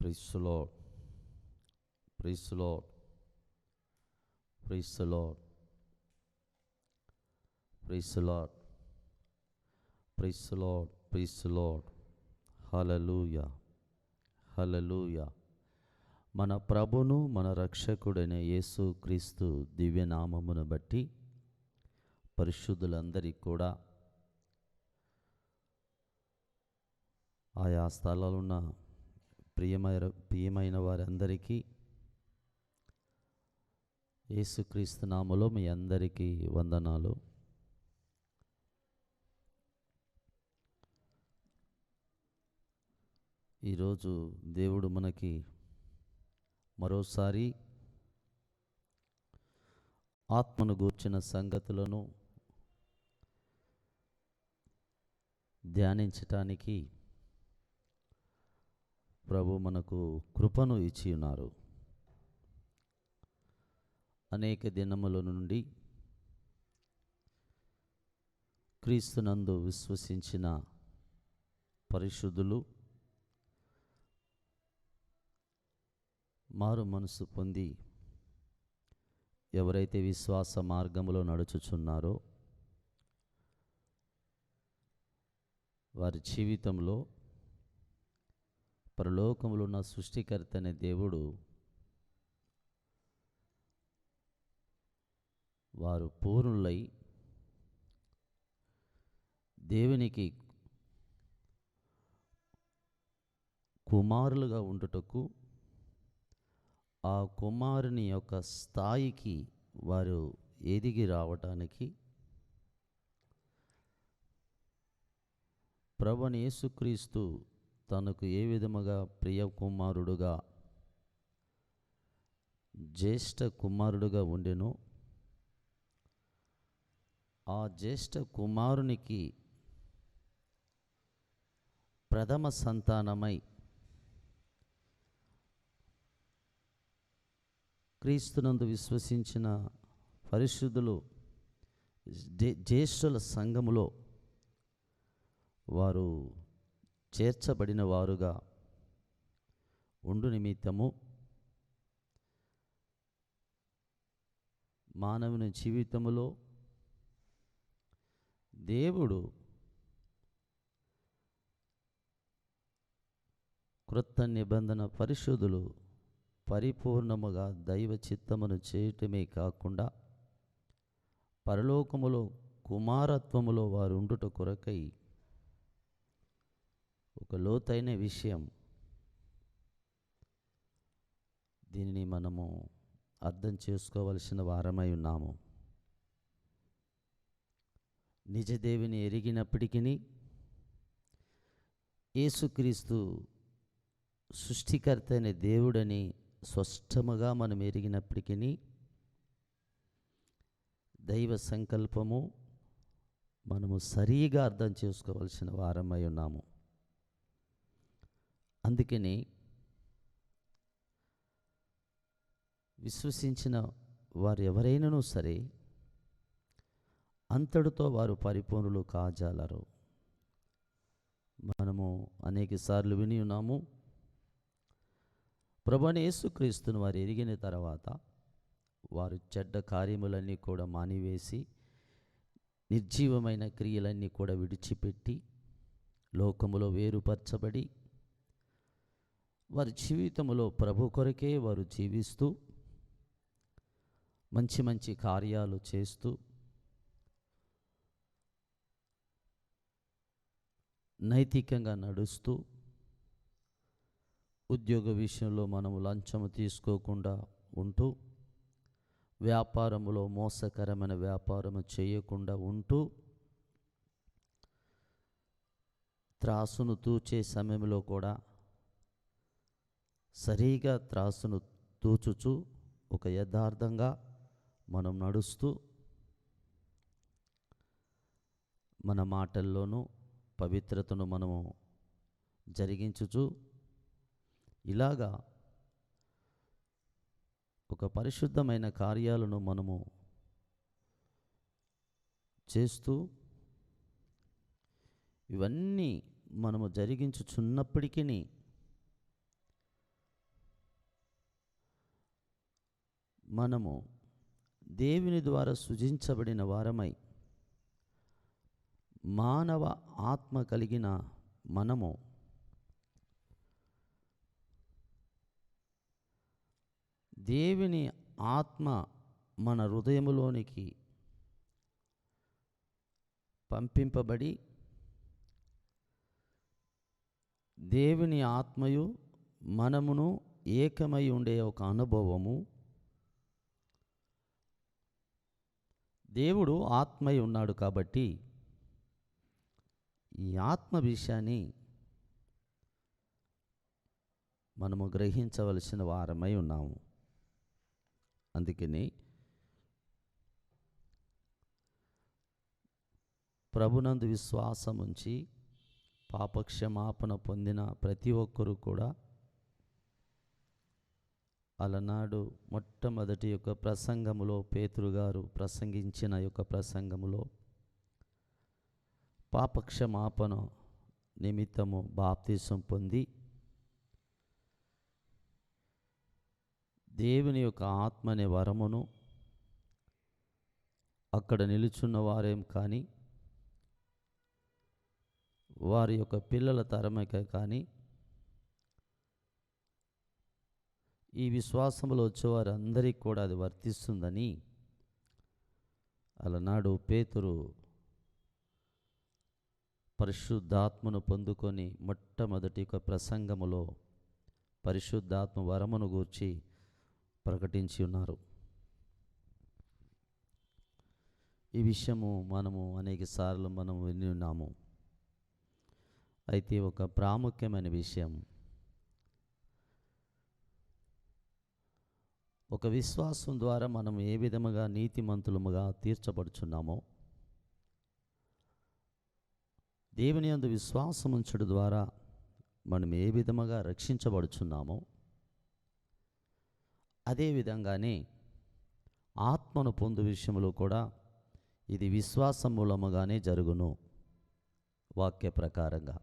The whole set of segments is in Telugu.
Praise the Lord, praise the Lord, praise the Lord, praise the Lord, praise the Lord, praise the Lord. Hallelujah, hallelujah. మన ప్రభును మన రక్షకుడైన యేసు క్రీస్తు దివ్యనామమును బట్టి పరిశుద్ధులందరికీ కూడా, ఆయా స్థలాల్లో ఉన్న ప్రియమైన వారందరికీ యేసుక్రీస్తు నామములో మీ అందరికీ వందనాలు. ఈరోజు దేవుడు మనకి మరోసారి ఆత్మను గూర్చిన సంగతులను ధ్యానించటానికి ప్రభు మనకు కృపను ఇచ్చి ఉన్నారు. అనేక దినముల నుండి క్రీస్తునందు విశ్వసించిన పరిశుద్ధులు మారు మనసు పొంది ఎవరైతే విశ్వాస మార్గములో నడుచుచున్నారో వారి జీవితంలో పరలోకములో ఉన్న సృష్టికర్త అనే దేవుడు వారు పూర్ణులై దేవునికి కుమారులుగా ఉండుటకు, ఆ కుమారుని యొక్క స్థాయికి వారు ఎదిగి రావటానికి ప్రభువైన యేసుక్రీస్తు తనకు ఏ విధముగా ప్రియ కుమారుడుగా, జ్యేష్ఠ కుమారుడుగా ఉండెనో, ఆ జ్యేష్ఠ కుమారునికి ప్రథమ సంతానమై క్రీస్తునందు విశ్వసించిన పరిశుద్ధులు జ్యేష్ఠుల సంఘములో వారు చేర్చబడిన వారుగా ఉండు నిమిత్తము మానవుని జీవితములో దేవుడు క్రొత్త నిబంధన పరిశుద్ధులు పరిపూర్ణముగా దైవ చిత్తమును చేయటమే కాకుండా పరలోకములో కుమారత్వములో వారు ఉండుట కొరకై ఒక లోతైన విషయం, దీనిని మనము అర్థం చేసుకోవలసిన వారమై ఉన్నాము. నిజదేవిని ఎరిగినప్పటికీ, యేసుక్రీస్తు సృష్టికర్త అనే దేవుడని స్పష్టముగా మనం ఎరిగినప్పటికీ, దైవ సంకల్పము మనము సరిగా అర్థం చేసుకోవలసిన వారమై ఉన్నాము. అందుకని విశ్వసించిన వారు ఎవరైనాను సరే అంతటితో వారు పరిపూర్ణులు కాజాలరు. మనము అనేక సార్లు విని ఉన్నాము, ప్రభువైన యేసుక్రీస్తును వారు ఎరిగిన తర్వాత వారు చెడ్డ కార్యములన్నీ కూడా మానివేసి, నిర్జీవమైన క్రియలన్నీ కూడా విడిచిపెట్టి, లోకములో వేరుపరచబడి వారి జీవితంలో ప్రభు కొరకే వారు జీవిస్తూ, మంచి మంచి కార్యాలు చేస్తూ, నైతికంగా నడుస్తూ, ఉద్యోగ విషయంలో మనము లంచము తీసుకోకుండా ఉంటూ, వ్యాపారములో మోసకరమైన వ్యాపారము చేయకుండా ఉంటూ, త్రాసును తూచే సమయంలో కూడా సరిగా త్రాసును తూచుచు ఒక యథార్థంగా మనం నడుస్తూ, మన మాటల్లోనూ పవిత్రతను మనము జరిగించుచు, ఇలాగా ఒక పరిశుద్ధమైన కార్యాలను మనము చేస్తూ, ఇవన్నీ మనము జరిగించుచున్నప్పటికీ మనము దేవుని ద్వారా సృజించబడిన వారమై మానవ ఆత్మ కలిగిన మనము దేవుని ఆత్మ మన హృదయములోనికి పంపింపబడి దేవుని ఆత్మయు మనమును ఏకమై ఉండే ఒక అనుభవము. దేవుడు ఆత్మై ఉన్నాడు కాబట్టి ఈ ఆత్మ విషయాన్ని మనము గ్రహించవలసిన వారమై ఉన్నాము. అందుకని ప్రభునందు విశ్వాసం ఉంచి పాపక్షమాపణ పొందిన ప్రతి ఒక్కరూ కూడా అలనాడు మొట్టమొదటి యొక్క ప్రసంగములో పేతురు గారు ప్రసంగించిన యొక్క ప్రసంగములో పాపక్షమాపణ నిమిత్తము బాప్తిసం పొంది దేవుని యొక్క ఆత్మ అనే వరమును అక్కడ నిలుచున్న వారేం కానీ వారి యొక్క పిల్లల తరమక కానీ ఈ విశ్వాసంలో వచ్చేవారందరికీ కూడా అది వర్తిస్తుందని అలనాడు పేతురు పరిశుద్ధాత్మను పొందుకొని మొట్టమొదటి యొక్క ప్రసంగములో పరిశుద్ధాత్మ వరమును గూర్చి ప్రకటించి ఉన్నారు. ఈ విషయము మనము అనేక సార్లు మనం విని ఉన్నాము. అయితే ఒక ప్రాముఖ్యమైన విషయం, ఒక విశ్వాసం ద్వారా మనం ఏ విధముగా నీతిమంతులముగా తీర్చబడుచున్నామో, దేవుని యందు విశ్వాసం ఉంచడం ద్వారా మనం ఏ విధముగా రక్షించబడుచున్నామో, అదేవిధంగానే ఆత్మను పొందు విషయంలో కూడా ఇది విశ్వాసం మూలముగానే జరుగును. వాక్య ప్రకారంగా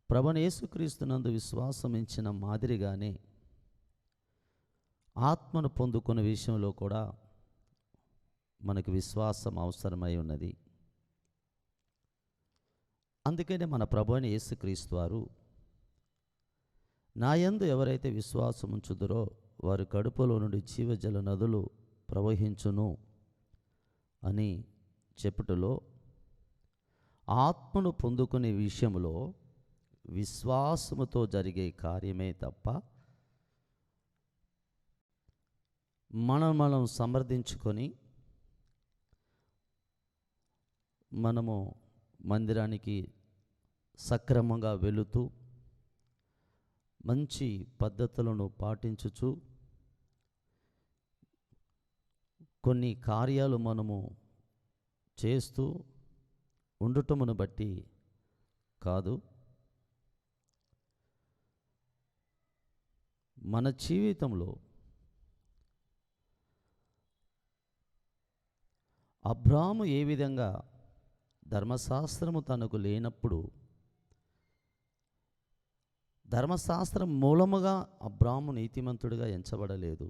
ప్రభువైన యేసుక్రీస్తునందు విశ్వాసం ఇచ్చిన మాదిరిగానే ఆత్మను పొందుకునే విషయంలో కూడా మనకు విశ్వాసం అవసరమై ఉన్నది. అందుకనే మన ప్రభువైన యేసుక్రీస్తు వారు నా యందు ఎవరైతే విశ్వాసం ఉంచుదురో వారి కడుపులో నుండి జీవజల నదులు ప్రవహించును అని చెప్పుటలో ఆత్మను పొందుకునే విషయంలో విశ్వాసముతో జరిగే కార్యమే తప్ప మనం సమర్థించుకొని మనము మందిరానికి సక్రమంగా వెళుతూ మంచి పద్ధతులను పాటించుచు కొన్ని కార్యాలు మనము చేస్తూ ఉండటమును బట్టి కాదు, మన జీవితంలో అబ్రాహాము ఏ విధంగా ధర్మశాస్త్రము తనకు లేనప్పుడు ధర్మశాస్త్రం మూలముగా అబ్రాహాము నీతిమంతుడిగా ఎంచబడలేదు.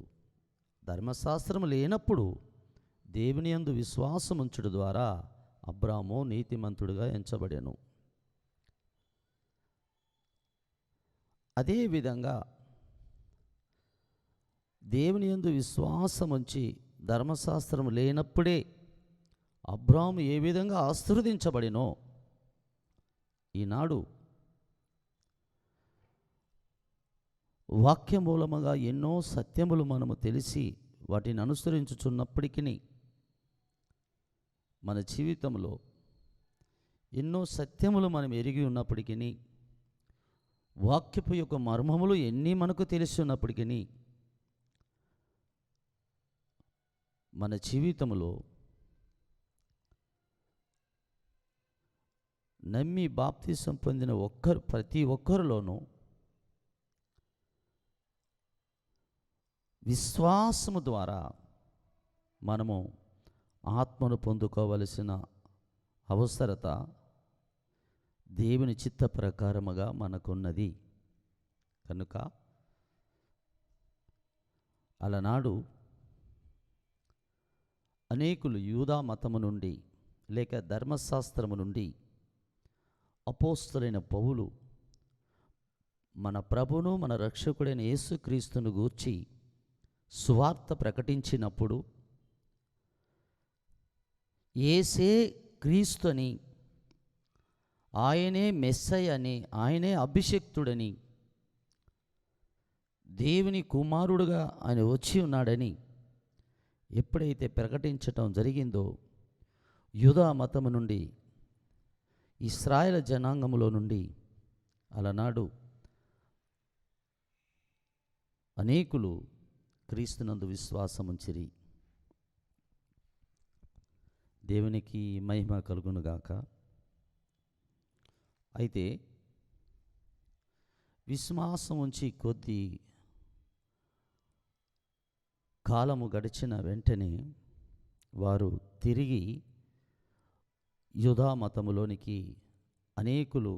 ధర్మశాస్త్రం లేనప్పుడు దేవుని యందు విశ్వాసం ఉంచుట ద్వారా అబ్రాహాము నీతిమంతుడిగా ఎంచబడెను. అదేవిధంగా దేవుని యందు విశ్వాసం ఉంచి ధర్మశాస్త్రం లేనప్పుడే అబ్రాహాము ఏ విధంగా ఆశీర్వదించబడినో ఈనాడు వాక్య మూలముగా ఎన్నో సత్యములు మనము తెలిసి వాటిని అనుసరించుచున్నప్పటికీ మన జీవితంలో ఎన్నో సత్యములు మనం ఎరిగి ఉన్నప్పటికీ వాక్యపు యొక్క మర్మములు ఎన్ని మనకు తెలిసి ఉన్నప్పటికీ మన జీవితంలో నమ్మి బాప్తిసం పొందిన ప్రతి ఒక్కరిలోనూ విశ్వాసము ద్వారా మనము ఆత్మను పొందుకోవలసిన అవసరత దేవుని చిత్త ప్రకారముగా మనకున్నది. కనుక అలనాడు అనేకులు యూదా మతము నుండి లేక ధర్మశాస్త్రము నుండి అపోస్తలైన పౌలు మన ప్రభును మన రక్షకుడైన యేసుక్రీస్తును గూర్చి సువార్త ప్రకటించినప్పుడు యేసే క్రీస్తు అని, ఆయనే మెస్సయ్య అని, ఆయనే అభిషిక్తుడని, దేవుని కుమారుడుగా ఆయన వచ్చి ఉన్నాడని ఎప్పుడైతే ప్రకటించటం జరిగిందో, యూదా మతము నుండి, ఇశ్రాయేలు జనాంగములో నుండి అలనాడు అనేకులు క్రీస్తునందు విశ్వాసముంచిరి. దేవునికి మహిమ కలుగునుగాక. అయితే విశ్వాసం ఉంచి కొద్ది కాలము గడిచిన వెంటనే వారు తిరిగి యూదా మతములోనికి అనేకులు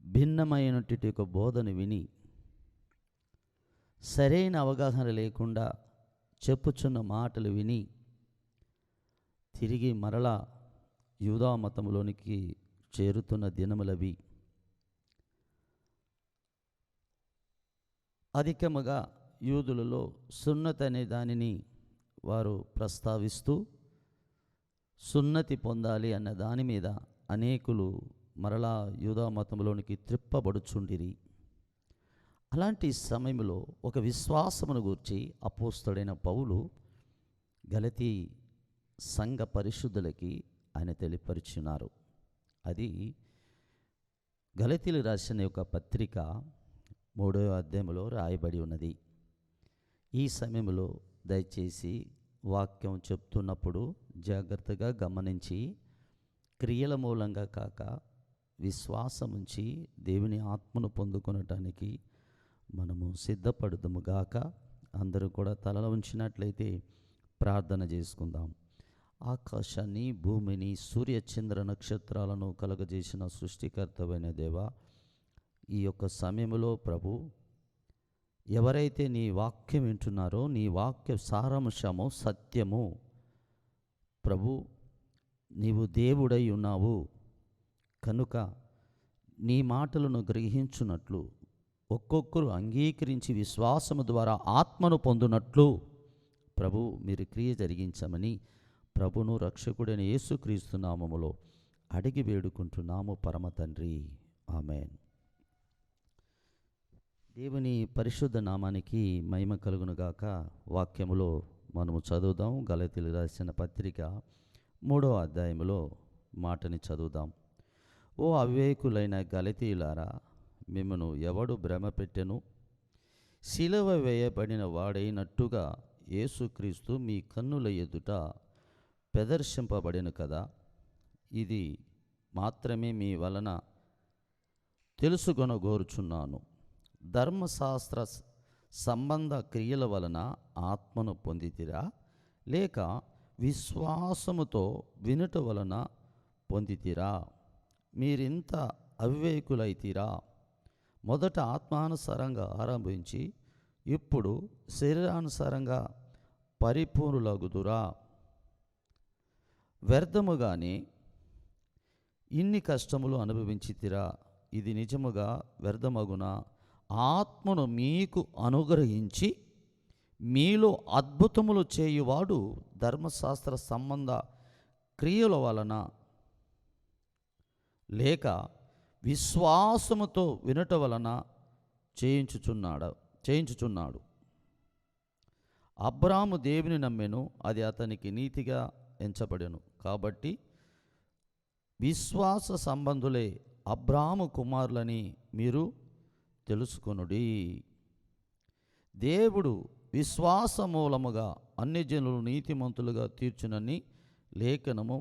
భిన్నమైనటువంటి ఒక బోధను విని సరైన అవగాహన లేకుండా చెప్పుచున్న మాటలు విని తిరిగి మరలా యూదా మతములోనికి చేరుతున్న దినములవి. అధికముగా యూదులలో సున్నతి అనే దానిని వారు ప్రస్తావిస్తూ సున్నతి పొందాలి అన్న దాని మీద అనేకులు మరలా యూదా మతంలోనికి త్రిప్పబడుచుండిరి. అలాంటి సమయంలో ఒక విశ్వాసమును గూర్చి అపోస్తలుడైన పౌలు గలతీ సంఘ పరిశుద్ధులకి ఆయన తెలియపరుచున్నారు. అది గలతీలు రాసిన యొక్క పత్రిక 3వ అధ్యాయంలో రాయబడి ఉన్నది. ఈ సమయంలో దయచేసి వాక్యం చెప్తున్నప్పుడు జాగ్రత్తగా గమనించి క్రియల మూలంగా కాక విశ్వాసముంచి దేవుని ఆత్మను పొందుకొనటానికి మనము సిద్ధపడుదుముగాక. అందరూ కూడా తలలో ఉంచినట్లయితే ప్రార్థన చేసుకుందాం. ఆకాశాన్ని, భూమిని, సూర్య చంద్ర నక్షత్రాలను కలుగజేసిన సృష్టికర్తవైన దేవా, ఈ యొక్క సమయంలో ప్రభు, ఎవరైతే నీ వాక్యం వింటున్నారో నీ వాక్య సారాంశము సత్యము ప్రభు, నీవు దేవుడై ఉన్నావు కనుక నీ మాటలను గ్రహించున్నట్లు ఒక్కొక్కరు అంగీకరించి విశ్వాసము ద్వారా ఆత్మను పొందునట్లు ప్రభు మీరు క్రియ జరిగించమని ప్రభును రక్షకుడైన యేసుక్రీస్తు నామములో అడిగి వేడుకుంటున్నాము పరమ తండ్రి, ఆమేన్. దేవుని పరిశుద్ధ నామానికి మహిమ కలుగునుగాక. వాక్యములో మనము చదువుదాం. గలతీలు రాసిన పత్రిక 3వ అధ్యాయములో మాటని చదువుదాం. ఓ అవివేకులైన గలతీయులారా, మిమ్మను ఎవడు భ్రమ పెట్టెను? సిలువ వేయబడిన వాడైనట్టుగా యేసుక్రీస్తు మీ కన్నుల ఎదుట ప్రదర్శింపబడెను కదా. ఇది మాత్రమే మీ వలన తెలుసుకొనగోరుచున్నాను. ధర్మశాస్త్ర సంబంధ క్రియల వలన ఆత్మను పొందితిరా, లేక విశ్వాసముతో వినుట వలన పొందితిరా? మీరింత అవివేకులైతిరా. మొదట ఆత్మానుసారంగా ఆరంభించి ఇప్పుడు శరీరానుసారంగా పరిపూర్ణులగుదురా? వ్యర్థముగానే ఇన్ని కష్టములు అనుభవించితిరా. ఇది నిజముగా వ్యర్థమగునా? ఆత్మను మీకు అనుగ్రహించి మీలో అద్భుతములు చేయువాడు ధర్మశాస్త్ర సంబంధ క్రియల వలన లేక విశ్వాసముతో వినుట వలన చేయించుచున్నాడు. అబ్రాము దేవుని నమ్మెను, అది అతనికి నీతిగా ఎంచబడెను. కాబట్టి విశ్వాస సంబంధులే అబ్రాము కుమారులని మీరు తెలుసుకొనుడి. దేవుడు విశ్వాస మూలముగా అన్ని జనులు నీతిమంతులుగా తీర్చునని లేఖనము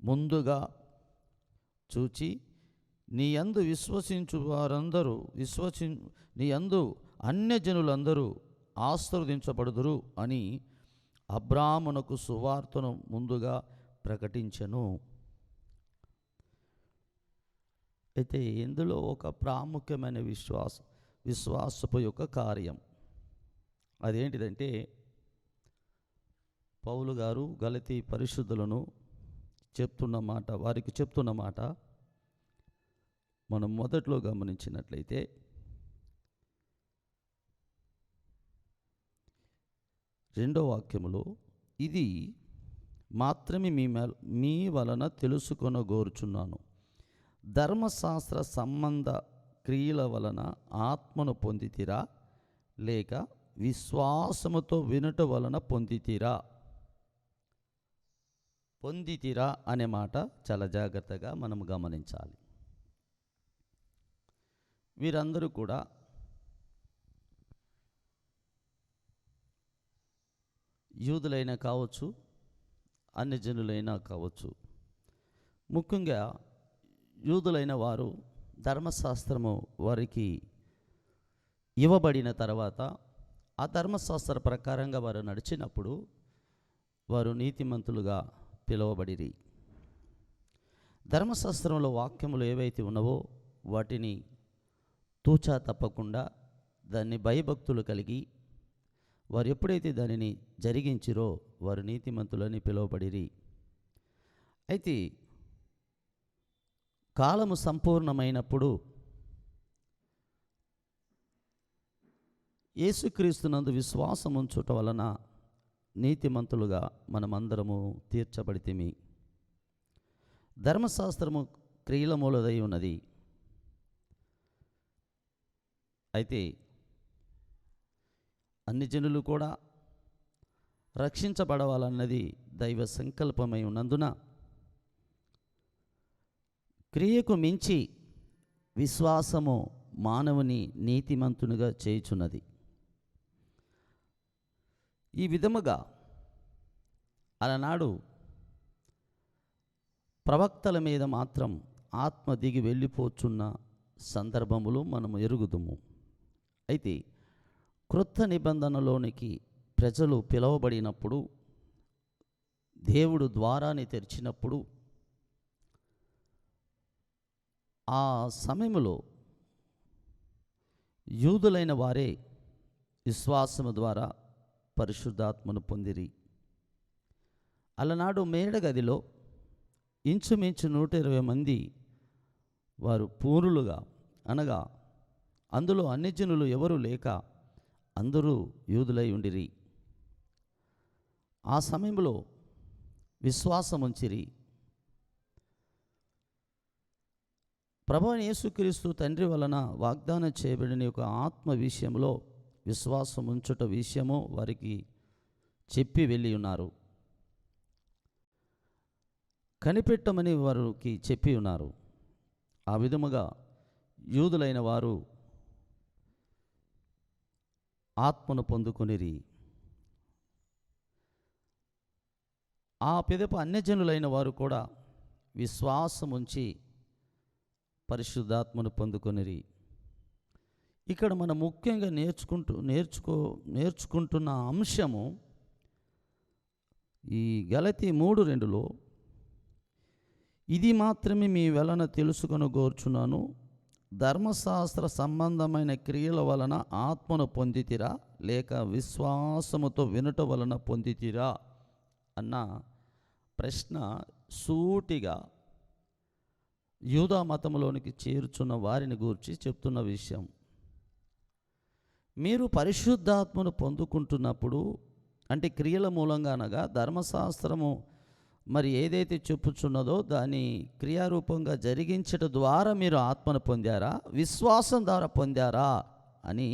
ముందుగా చూచి నీ యందు విశ్వసించు వారందరూ నీ యందు అన్యజనులందరూ ఆశీర్వదించబడుదురు అని అబ్రామునకు సువార్తను ముందుగా ప్రకటించెను. అయితే ఇందులో ఒక ప్రాముఖ్యమైన విశ్వాసపు యొక్క కార్యం. అదేంటిదంటే, పౌలు గారు గలతీ పరిశుద్ధులను వారికి చెప్తున్న మాట మనం మొదట్లో గమనించినట్లయితే, రెండో వాక్యములో, ఇది మాత్రమే మీ వలన తెలుసుకొనగోరుచున్నాను, ధర్మశాస్త్ర సంబంధ క్రియల వలన ఆత్మను పొందితిరా, లేక విశ్వాసముతో వినుట వలన పొందితిరా అనే మాట చాలా జాగ్రత్తగా మనం గమనించాలి. వీరందరూ కూడా యూదులైనా కావచ్చు, అన్యజనులైనా కావచ్చు. ముఖ్యంగా యూదులైన వారు ధర్మశాస్త్రము వారికి ఇవ్వబడిన తర్వాత ఆ ధర్మశాస్త్ర ప్రకారంగా వారు నడిచినప్పుడు వారు నీతిమంతులుగా పిలువబడిరి. ధర్మశాస్త్రంలో వాక్యములు ఏవైతే ఉన్నవో వాటిని తూచా తప్పకుండా దాన్ని భయభక్తులు కలిగి వారు ఎప్పుడైతే దానిని జరిగించిరో వారు నీతిమంతులని పిలువబడిరి. అయితే కాలము సంపూర్ణమైనప్పుడు యేసుక్రీస్తునందు విశ్వాసం ఉంచుట వలన నీతిమంతులుగా మనమందరము తీర్చబడితిమి. ధర్మశాస్త్రము క్రియల మూలదై ఉన్నది. అయితే అన్ని జనులు కూడా రక్షించబడవాలన్నది దైవ సంకల్పమై ఉన్నందున క్రియకు మించి విశ్వాసము మానవుని నీతిమంతునిగా చేయుచున్నది. ఈ విధముగా అలనాడు ప్రవక్తల మీద మాత్రం ఆత్మ దిగి వెళ్ళిపోచున్న సందర్భములు మనము ఎరుగుదుము. అయితే క్రొత్త నిబంధనలోనికి ప్రజలు పిలువబడినప్పుడు, దేవుడు ద్వారాన్ని తెరిచినప్పుడు, ఆ సమయంలో యూదులైన వారే విశ్వాసము ద్వారా పరిశుద్ధాత్మను పొందిరి. అలనాడు మేడగదిలో ఇంచుమించు 120 మంది వారు పూర్ణులుగా, అనగా అందులో అన్యజనులు ఎవరు లేక అందరూ యూదులై ఉండిరి. ఆ సమయంలో విశ్వాసం ఉంచిరి. ప్రభువైన యేసుక్రీస్తు తండ్రి వలన వాగ్దానం చేయబడిన యొక్క ఆత్మ విషయంలో విశ్వాసం ఉంచుట విషయము వారికి చెప్పి వెళ్ళి ఉన్నారు. కనిపెట్టమని వారికి చెప్పి ఉన్నారు. ఆ విధముగా యూదులైన వారు ఆత్మను పొందుకొనిరి. ఆ పిదప అన్యజనులైన వారు కూడా విశ్వాసం ఉంచి పరిశుద్ధాత్మను పొందుకొనిరి. ఇక్కడ మనం ముఖ్యంగా నేర్చుకుంటున్న అంశము ఈ గలతీ 3:2లో, ఇది మాత్రమే మీ వలన తెలుసుకొనగోరుచున్నాను, ధర్మశాస్త్ర సంబంధమైన క్రియల వలన ఆత్మను పొందితిరా, లేక విశ్వాసముతో వినుట వలన పొందితిరా అన్న ప్రశ్న సూటిగా యూదా మతంలోనికి చేర్చున్న వారిని గూర్చి చెప్తున్న విషయం. మీరు పరిశుద్ధాత్మను పొందుకుంటున్నప్పుడు, అంటే క్రియల మూలంగా, అనగా ధర్మశాస్త్రము మరి ఏదైతే చెప్పుచున్నదో దాని క్రియారూపంగా జరిగించడం ద్వారా మీరు ఆత్మను పొందారా, విశ్వాసం ద్వారా పొందారా అని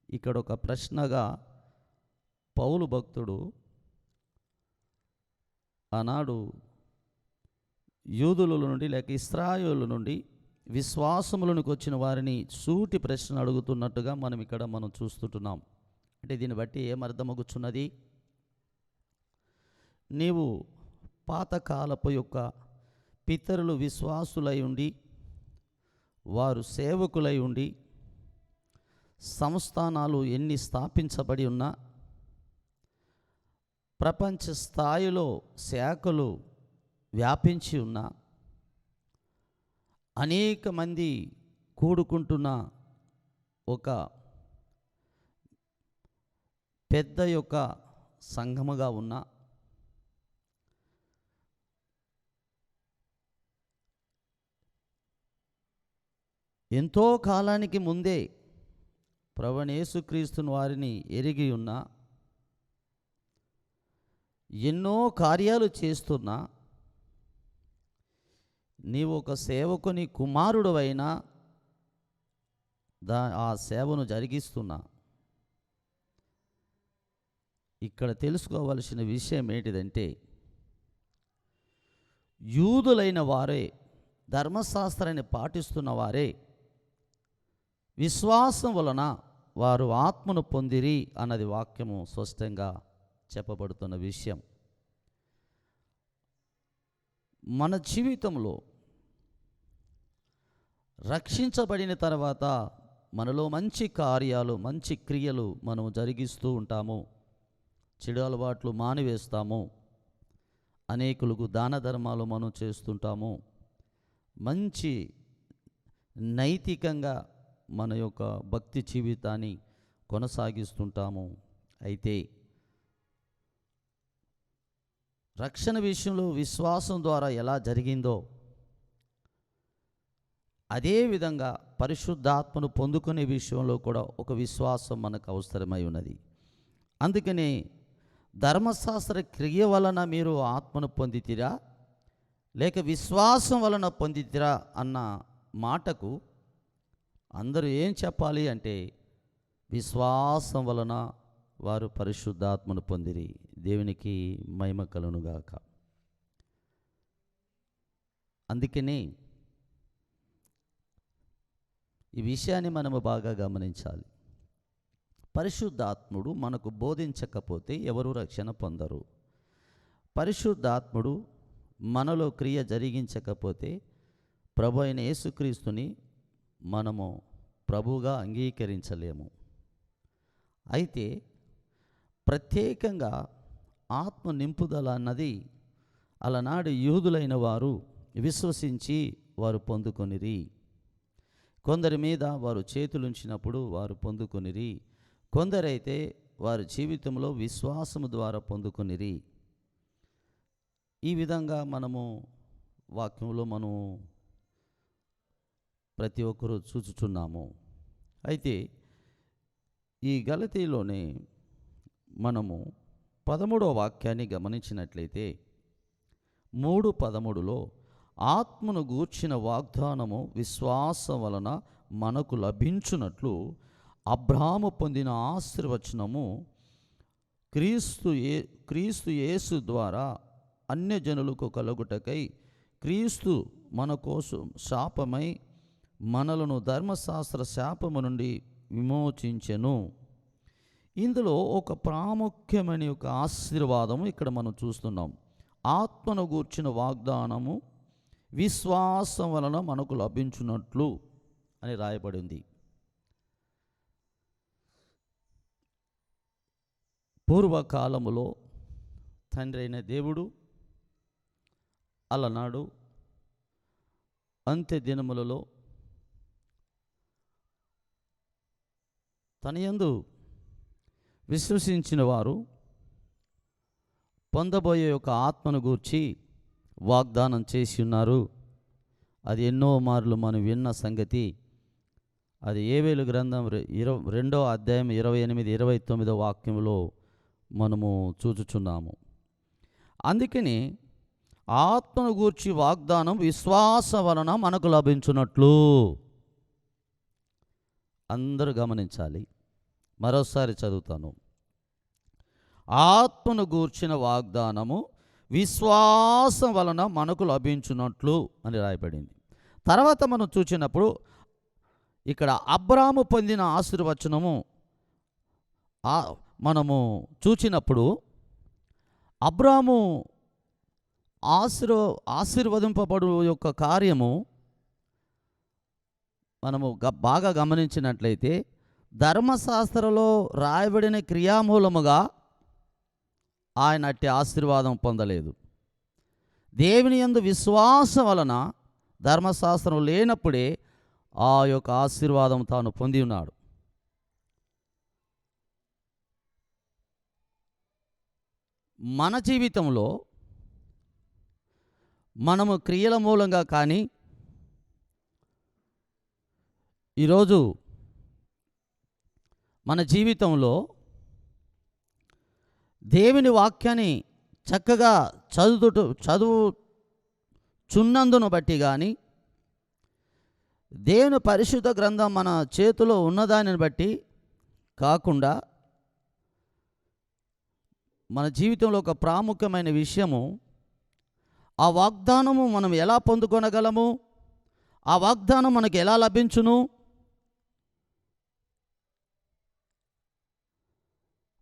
ఇక్కడ ఒక ప్రశ్నగా పౌలు భక్తుడు ఆనాడు యూదుల నుండి లేక ఇశ్రాయేలు నుండి విశ్వాసములకు వచ్చిన వారిని సూటి ప్రశ్న అడుగుతున్నట్టుగా మనం చూస్తుంటున్నాం. అంటే దీన్ని బట్టి ఏమర్థమగుచున్నది? నీవు పాతకాలపు యొక్క పితరులు విశ్వాసులై ఉండి, వారు సేవకులై ఉండి, సంస్థానాలు ఎన్ని స్థాపించబడి ఉన్నా, ప్రపంచ స్థాయిలో శాఖలు వ్యాపించి ఉన్న, అనేక మంది కూడుకుంటున్న ఒక పెద్ద యొక్క సంఘముగా ఉన్న ఎంతో కాలానికి ముందే ప్రభువైన యేసుక్రీస్తుని వారిని ఎరిగి ఉన్న, ఎన్నో కార్యాలు చేస్తున్నా, నీవు ఒక సేవకుని కుమారుడు అయినా ఆ సేవను జరిగిస్తున్నా. ఇక్కడ తెలుసుకోవలసిన విషయం ఏంటిదంటే, యూదులైన వారే, ధర్మశాస్త్రాన్ని పాటిస్తున్న వారే విశ్వాసం వలన వారు ఆత్మను పొందిరి అన్నది వాక్యము స్పష్టంగా చెప్పబడుతున్న విషయం. మన జీవితంలో రక్షించబడిన తర్వాత మనలో మంచి కార్యాలు, మంచి క్రియలు మనం జరిగిస్తూ ఉంటాము. చెడు అలవాట్లు మానివేస్తాము. అనేకులకు దాన ధర్మాలు మనం చేస్తుంటాము. మంచి నైతికంగా మన యొక్క భక్తి జీవితాన్ని కొనసాగిస్తుంటాము. అయితే రక్షణ విషయంలో విశ్వాసం ద్వారా ఎలా జరిగిందో అదేవిధంగా పరిశుద్ధాత్మను పొందుకునే విషయంలో కూడా ఒక విశ్వాసం మనకు అవసరమై ఉన్నది. అందుకని ధర్మశాస్త్ర క్రియ వలన మీరు ఆత్మను పొందితిరా లేక విశ్వాసం వలన పొందితిరా అన్న మాటకు అందరూ ఏం చెప్పాలి అంటే, విశ్వాసం వలన వారు పరిశుద్ధాత్మను పొందిరి. దేవునికి మహిమ కలుగునుగాక. అందుకని ఈ విషయాన్ని మనము బాగా గమనించాలి. పరిశుద్ధాత్ముడు మనకు బోధించకపోతే ఎవరు రక్షణ పొందరు. పరిశుద్ధాత్ముడు మనలో క్రియ జరిగించకపోతే ప్రభు అయిన యేసుక్రీస్తుని మనము ప్రభువుగా అంగీకరించలేము. అయితే ప్రత్యేకంగా ఆత్మ నింపుదల అన్నది అలనాడు యూదులైన వారు విశ్వసించి వారు పొందుకొనిరి. కొందరి మీద వారు చేతులుంచినప్పుడు వారు పొందుకొనిరి. కొందరైతే వారి జీవితంలో విశ్వాసము ద్వారా పొందుకొనిరి. ఈ విధంగా మనము వాక్యంలో మనం ప్రతి ఒక్కరూ చూచుచున్నాము. అయితే ఈ గలతీలోనే మనము 13వ వాక్యాన్ని గమనించినట్లయితే 3:13లో ఆత్మను గూర్చిన వాగ్దానము విశ్వాసం వలన మనకు లభించున్నట్లు అబ్రాహాము పొందిన ఆశీర్వచనము క్రీస్తు యేసు ద్వారా అన్యజనులకు కలుగుటకై క్రీస్తు మన కోసం శాపమై మనలను ధర్మశాస్త్ర శాపము నుండి విమోచించెను. ఇందులో ఒక ప్రాముఖ్యమైన ఒక ఆశీర్వాదము ఇక్కడ మనం చూస్తున్నాం. ఆత్మను గూర్చిన వాగ్దానము విశ్వాసం వలన మనకు లభించున్నట్లు అని రాయబడింది. పూర్వకాలములో తండ్రి అయిన దేవుడు అలనాడు అంత్య దినములలో తన యందు విశ్వసించిన వారు పొందబోయే యొక్క ఆత్మను గూర్చి వాగ్దానం చేసి ఉన్నారు. అది ఎన్నో మార్లు మనం విన్న సంగతి. అది యోవేలు గ్రంథం 2వ అధ్యాయం 28-29 వాక్యంలో మనము చూచుచున్నాము. అందుకని ఆత్మను గూర్చి వాగ్దానం విశ్వాసం వలన మనకు లభించున్నట్లు అందరూ గమనించాలి. మరోసారి చదువుతాను. ఆత్మను గూర్చిన వాగ్దానము విశ్వాసం వలన మనకు లభించున్నట్లు అని రాయబడింది. తర్వాత మనం చూసినప్పుడు ఇక్కడ అబ్రాహాము పొందిన ఆశీర్వచనము మనము చూచినప్పుడు అబ్రాహాము ఆశీర్వదింపబడు యొక్క కార్యము మనము బాగా గమనించినట్లయితే ధర్మశాస్త్రంలో రాయబడిన క్రియామూలముగా ఆయన అట్టి ఆశీర్వాదం పొందలేదు. దేవుని యందు విశ్వాసం వలన ధర్మశాస్త్రం లేనప్పుడే ఆ యొక్క ఆశీర్వాదం తాను పొంది ఉన్నాడు. మన జీవితంలో మనము క్రియల మూలంగా కానీ ఈరోజు మన జీవితంలో దేవుని వాక్యాన్ని చక్కగా చదువుచున్నందును బట్టి కానీ, దేవుని పరిశుద్ధ గ్రంథం మన చేతిలో ఉన్నదానిని బట్టి కాకుండా, మన జీవితంలో ఒక ప్రాముఖ్యమైన విషయము, ఆ వాగ్దానము మనం ఎలా పొందుకొనగలము, ఆ వాగ్దానం మనకు ఎలా లభించును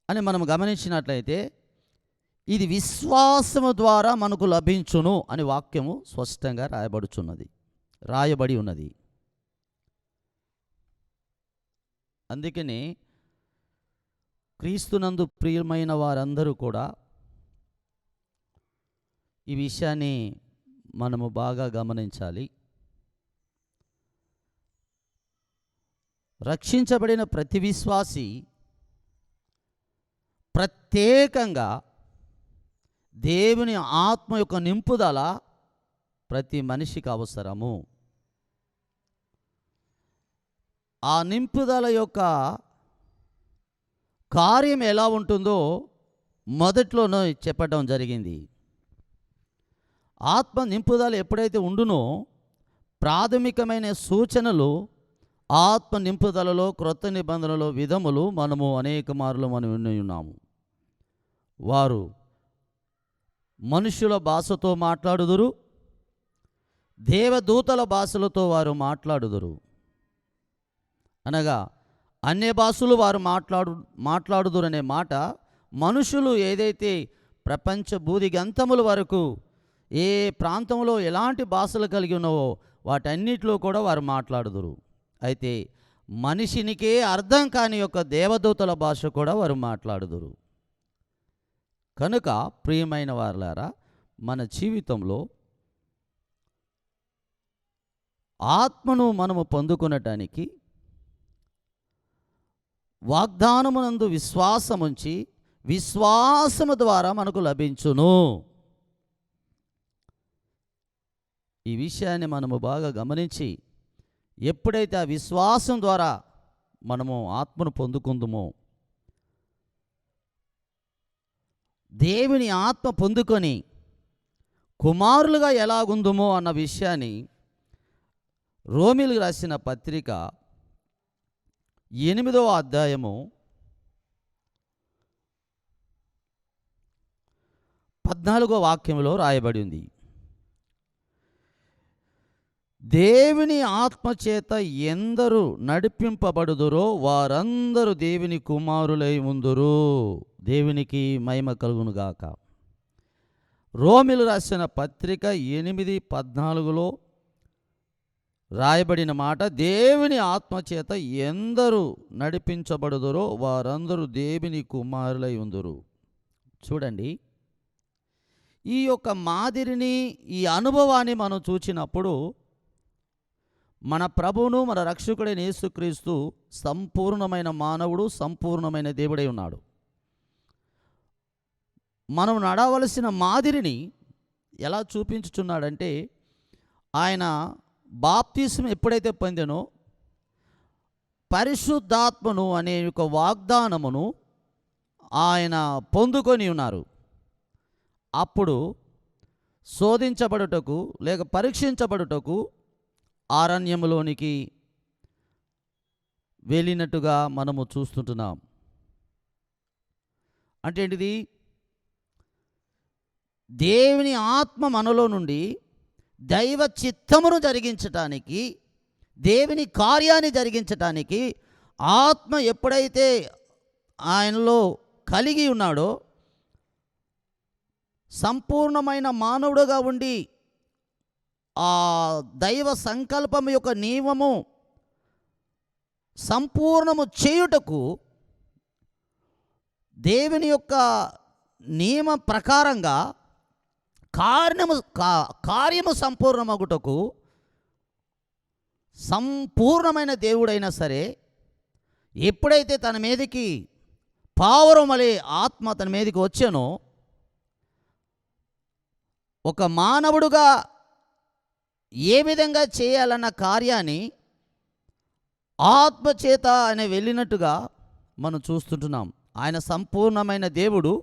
అని మనం గమనించినట్లయితే, ఇది విశ్వాసము ద్వారా మనకు లభించును అని వాక్యము స్పష్టంగా రాయబడి ఉన్నది. అందుకని క్రీస్తునందు ప్రియమైన వారందరూ కూడా ఈ విషయాన్ని మనము బాగా గమనించాలి. రక్షించబడిన ప్రతి విశ్వాసి ప్రత్యేకంగా దేవుని ఆత్మ యొక్క నింపుదల ప్రతి మనిషికి అవసరము. ఆ నింపుదల యొక్క కార్యం ఎలా ఉంటుందో మొదట్లోనే చెప్పడం జరిగింది. ఆత్మ నింపుదల ఎప్పుడైతే ఉండునో ప్రాథమికమైన సూచనలు ఆత్మ నింపుదలలో క్రొత్త నిబంధనలో విధములు మనము అనేక మార్లు విని ఉన్నాము. వారు మనుషుల భాషతో మాట్లాడుదురు, దేవదూతల భాషలతో వారు మాట్లాడుదురు. అనగా అన్య భాషలు వారు మాట్లాడుదురు అనే మాట, మనుషులు ఏదైతే ప్రపంచ భూదిగంతముల వరకు ఏ ప్రాంతంలో ఎలాంటి భాషలు కలిగి ఉన్నావో వాటన్నిటిలో కూడా వారు మాట్లాడుదురు. అయితే మనిషినికే అర్థం కాని యొక్క దేవదూతల భాష కూడా వారు మాట్లాడుదురు. కనుక ప్రియమైన వారలారా, మన జీవితంలో ఆత్మను మనము పొందుకొనటానికి వాగ్దానమునందు విశ్వాసముంచి విశ్వాసము ద్వారా మనకు లభించును. ఈ విషయాన్ని మనము బాగా గమనించి ఎప్పుడైతే ఆ విశ్వాసం ద్వారా మనము ఆత్మను పొందుకుందుమో, దేవుని ఆత్మ పొందుకొని కుమారులుగా ఎలాగుందుమో అన్న విషయాన్ని రోమీయులకు రాసిన పత్రిక 8వ అధ్యాయము 14వ వాక్యంలో రాయబడి ఉంది. దేవుని ఆత్మచేత ఎందరు నడిపింపబడుదురో వారందరూ దేవుని కుమారులై ఉందురు. దేవునికి మహిమ కలుగునుగాక. రోమీయులకు రాసిన పత్రిక 8:14లో రాయబడిన మాట, దేవుని ఆత్మచేత ఎందరు నడిపించబడుదురో వారందరూ దేవుని కుమారులై ఉందురు. చూడండి, ఈ యొక్క మాదిరిని, ఈ అనుభవాన్ని మనం చూచినప్పుడు మన ప్రభువును మన రక్షకుడైన యేసుక్రీస్తు సంపూర్ణమైన మానవుడు, సంపూర్ణమైన దేవుడై ఉన్నాడు. మనం నడవలసిన మాదిరిని ఎలా చూపించుచున్నాడంటే, ఆయన బాప్తిస్మం ఎప్పుడైతే పొందానో పరిశుద్ధాత్మను అనే ఒక వాగ్దానమును ఆయన పొందుకొని ఉన్నారు. అప్పుడు శోధించబడుటకు లేక పరీక్షించబడుటకు అరణ్యములోనికి వెళ్ళినట్టుగా మనము చూస్తుంటున్నాం. అంటే ఏంటిది? దేవుని ఆత్మ మనలో నుండి దైవ చిత్తమును జరిగించటానికి, దేవుని కార్యాన్ని జరిగించటానికి ఆత్మ ఎప్పుడైతే ఆయనలో కలిగి ఉన్నాడో, సంపూర్ణమైన మానవుడుగా ఉండి ఆ దైవ సంకల్పం యొక్క నియమము సంపూర్ణము చేయుటకు దేవుని యొక్క నియమ ప్రకారంగా కార్యము సంపూర్ణమగుటకు సంపూర్ణమైన దేవుడైనా సరే, ఎప్పుడైతే తన మీదకి పావురం వలె ఆత్మ తన మీదకి వచ్చానో, ఒక మానవుడుగా ఏ విధంగా చేయాలన్న కార్యాన్ని ఆత్మచేత ఆయన వెళ్ళినట్టుగా మనం చూస్తుంటున్నాం. ఆయన సంపూర్ణమైన దేవుడు.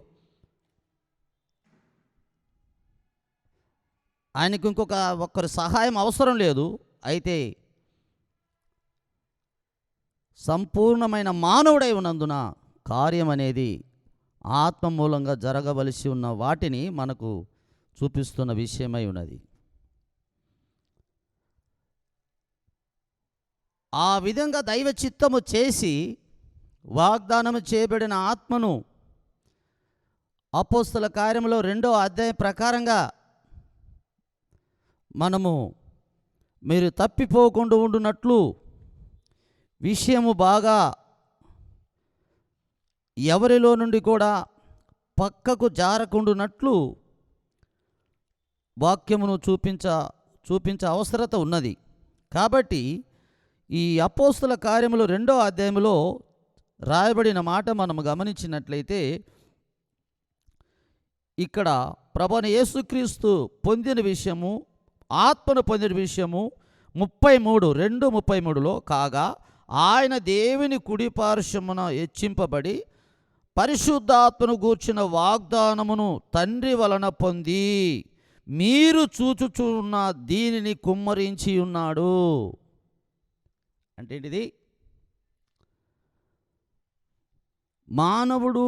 ఆయనకు ఒక్కరి సహాయం అవసరం లేదు. అయితే సంపూర్ణమైన మానవుడై ఉన్నందున కార్యం అనేది ఆత్మ మూలంగా జరగవలసి ఉన్న వాటిని మనకు చూపిస్తున్న విషయమై ఉన్నది. ఆ విధంగా దైవ చిత్తము చేసి వాగ్దానము చేయబడిన ఆత్మను అపోస్తల కార్యములో 2వ అధ్యాయం ప్రకారంగా మనము మీరు తప్పిపోకుండా ఉండునట్లు విషయము బాగా ఎవరిలో నుండి కూడా పక్కకు జారకుండునట్లు వాక్యమును చూపించ అవసరత ఉన్నది. కాబట్టి ఈ అపోస్తల కార్యములు 2వ అధ్యాయంలో రాయబడిన మాట మనము గమనించినట్లయితే ఇక్కడ ప్రభువైన యేసుక్రీస్తు పొందిన విషయము, ఆత్మను పొందిన విషయము 2:33లో కాగా ఆయన దేవుని కుడి పార్శ్వమున హెచ్చింపబడి పరిశుద్ధాత్మను గూర్చిన వాగ్దానమును తండ్రి వలన పొంది మీరు చూచుచున్న దీనిని కుమ్మరించి ఉన్నాడు. అంటే ఇది మానవుడు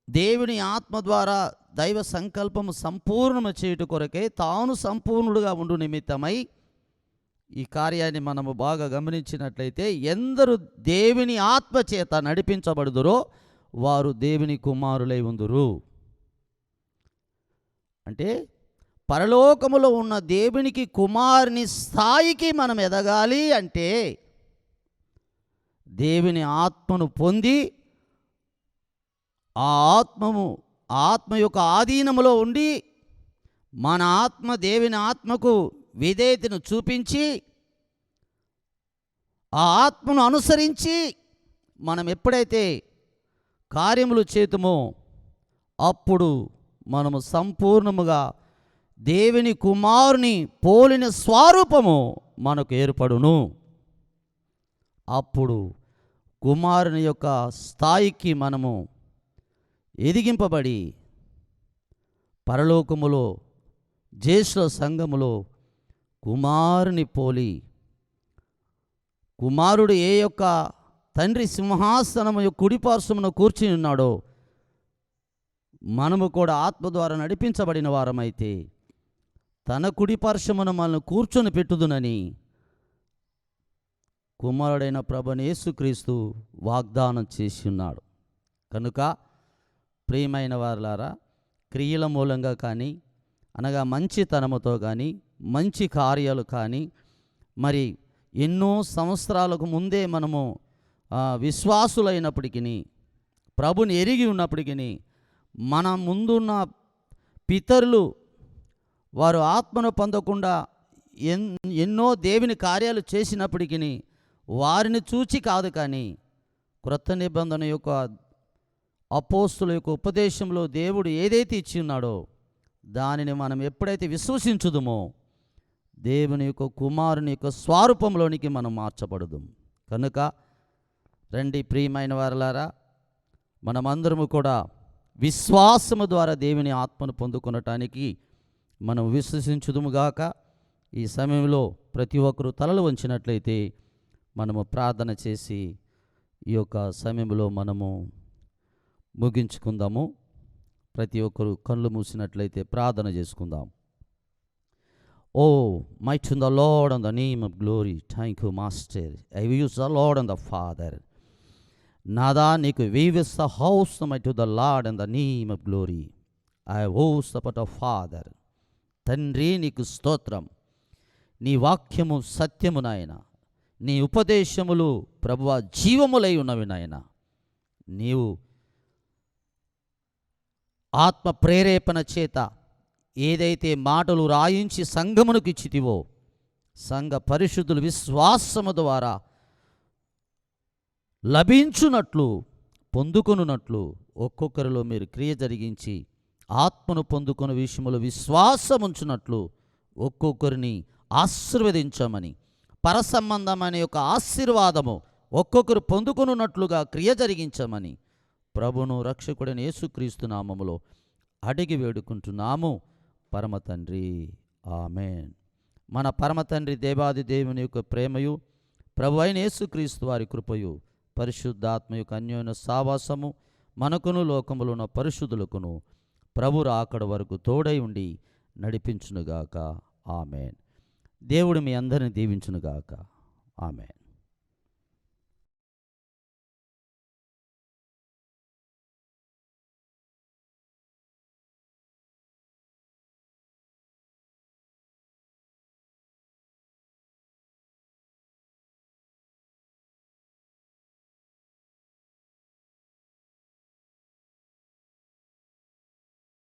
దేవుని ఆత్మ ద్వారా దైవ సంకల్పము సంపూర్ణము చేయుట కొరకే తాను సంపూర్ణుడుగా ఉండు నిమిత్తమై ఈ కార్యాన్ని మనము బాగా గమనించినట్లయితే ఎందరు దేవుని ఆత్మ చేత నడిపించబడుదురో వారు దేవుని కుమారులై ఉందురు. అంటే పరలోకములో ఉన్న దేవునికి కుమారుని స్థాయికి మనం ఎదగాలి అంటే దేవుని ఆత్మను పొంది ఆ ఆత్మ యొక్క ఆధీనములో ఉండి మన ఆత్మ దేవుని ఆత్మకు విధేయతను చూపించి ఆ ఆత్మను అనుసరించి మనం ఎప్పుడైతే కార్యములు చేతుమో అప్పుడు మనము సంపూర్ణముగా దేవుని కుమారుని పోలిన స్వరూపము మనకు ఏర్పడును. అప్పుడు కుమారుని యొక్క స్థాయికి మనము ఎదిగింపబడి పరలోకములో జ్యేష్ఠ సంఘములో కుమారుని పోలి కుమారుడు ఏ యొక్క తండ్రి సింహాసనము యొక్క కుడిపార్శ్వమున కూర్చుని ఉన్నాడో మనము కూడా ఆత్మ ద్వారా నడిపించబడిన వారమైతే తన కుడిపార్శ్వమున మనల్ని కూర్చొని పెట్టుదునని కుమారుడైన ప్రభువైన యేసుక్రీస్తు వాగ్దానం చేసి ఉన్నాడు. కనుక ప్రియమైన వారలారా, క్రియల మూలంగా కానీ అనగా మంచితనముతో కానీ మంచి కార్యాలు కానీ మరి ఎన్నో సంవత్సరాలకు ముందే మనము విశ్వాసులైనప్పటికీ ప్రభుని ఎరిగి ఉన్నప్పటికీ మన ముందున్న పితరులు వారు ఆత్మను పొందకుండా ఎన్నో దేవుని కార్యాలు చేసినప్పటికీ వారిని చూచి కాదు, కానీ క్రొత్త నిబంధన యొక్క అపోస్తుల యొక్క ఉపదేశంలో దేవుడు ఏదైతే ఇచ్చి ఉన్నాడో దానిని మనం ఎప్పుడైతే విశ్వసించుదుమో దేవుని యొక్క కుమారుని యొక్క స్వరూపంలోనికి మనం మార్చబడదు. కనుక రండి ప్రియమైన వారలారా, మనమందరము కూడా విశ్వాసము ద్వారా దేవుని ఆత్మను పొందుకొనటానికి మనం విశ్వసించుదుముగాక. ఈ సమయంలో ప్రతి ఒక్కరూ తలలు వంచినట్లయితే మనము ప్రార్థన చేసి ఈ యొక్క సమయంలో మనము ముగించుకుందాము. ప్రతి ఒక్కరు కళ్ళు మూసినట్లయితే ప్రార్థన చేసుకుందాం. ఓ might to the Lord and the name of glory. Thank you, Master. I will use the Lord and the Father. Nada నీకు weaves the house might to the Lord and the name of glory. I host about the Father. తండ్రి నీకు స్తోత్రం. నీ వాక్యము సత్యము నాయన, నీ ఉపదేశములు ప్రభువా జీవములై ఉన్నవి నాయన. నీవు ఆత్మ ప్రేరేపణ చేత ఏదైతే మాటలు రాయించి సంఘమునకు ఇచ్చితివో సంఘ పరిశుద్ధులు విశ్వాసము ద్వారా లభించునట్లు పొందుకొనున్నట్లు ఒక్కొక్కరిలో మీరు క్రియ జరిగించి ఆత్మను పొందుకునే విషయంలో విశ్వాసం ఉంచున్నట్లు ఒక్కొక్కరిని ఆశీర్వదించమని, పరసంబంధమైన యొక్క ఆశీర్వాదము ఒక్కొక్కరు పొందుకున్నట్లుగా క్రియ జరిగించమని ప్రభును రక్షకుడైన యేసుక్రీస్తు నామములో అడిగి వేడుకుంటున్నాము పరమ తండ్రి. ఆమేన్. మన పరమ తండ్రి దేవాది దేవుని యొక్క ప్రేమయు, ప్రభు అయిన యేసుక్రీస్తు వారి కృపయు, పరిశుద్ధాత్మ యొక్క అన్యోన్య సావాసము మనకును లోకములో ఉన్న పరిశుద్ధులకును ప్రభు రాకడ వరకు తోడై ఉండి నడిపించునుగాక. ఆమేన్. దేవుడు మీ అందరిని దీవించునుగాక. ఆమేన్.